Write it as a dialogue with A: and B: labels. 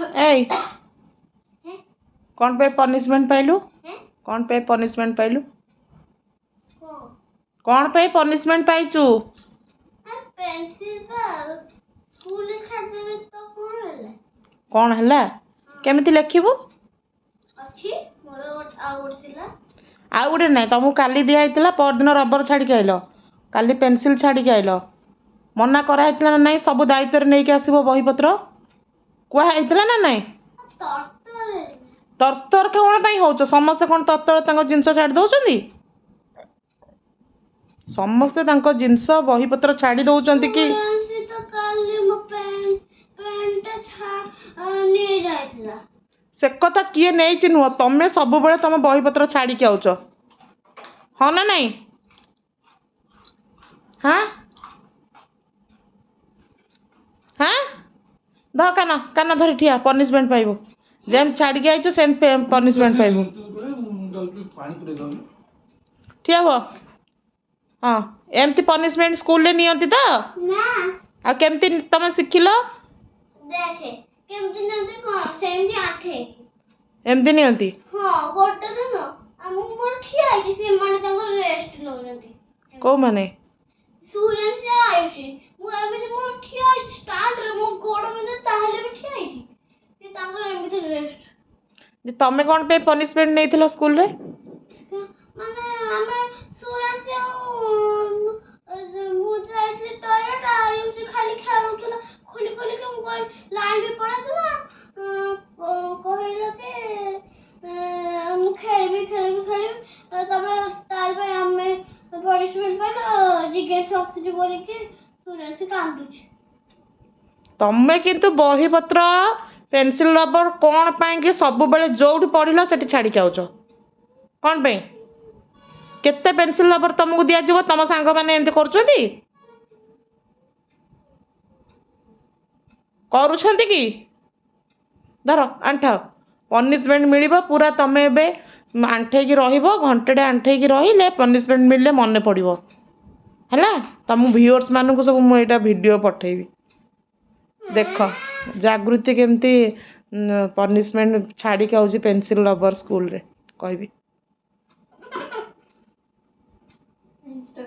A: ए कौन पे पनिशमेंट पाइलु कौन पे पनिशमेंट पाइलु कौन पे पनिशमेंट पाइचु कौन हला केमिति लिखिबु आउ गोटे ना तुमको काली दिखाई परदिन रबर छाड़ी आइल काली पेनसिल छाड़ी आइल मना कराई ना ना सब दायित्व नहीं आसब बहीपत्र कहला ना ना तरतर कौन हो समस्ते कौन तरतर जिनस छाड़ी दौरान समस्ते जिनस बहीपत्र छाड़ी दौरान कि से कथा किए नहीं नुह तमें सब बेले तुम बहीपत्र छाड़ी आउच हाँ ना नहीं हाँ हाँ ध कान कान धरी ठिया पनिशमेंट पाइबू जेम छाड़ी आइच से पनिशमेंट पाइबू ठिया हुआ हाँ एमती पनिशमेंट स्कूल रे नियंती तो आ केमती तुम शिखिल एमती नियंती को माने तमें कौन पे पनिशमेंट नहीं स्कूल रे तमें किंतु बहीपत्र पेनसिल रबर कौन पाई सब बेले जो पढ़ल से छाड़ी आउच कौन पे केते पेनसिल रबर तुमको दिज्व तुम सांग मैंने एमती करुँच कि धर आंठ पनिशमेंट मिल पूरा तमें ए आंठे की घंटे आंठे रही पनिशमेंट मिले मन पड़ो है तुम व्यूअर्स मानक सब मुझे वीडियो पठेबी देख जागृति केमती पनिशमेंट छाड़ी आउची पेनसिल रबर स्कूल रे कहबी।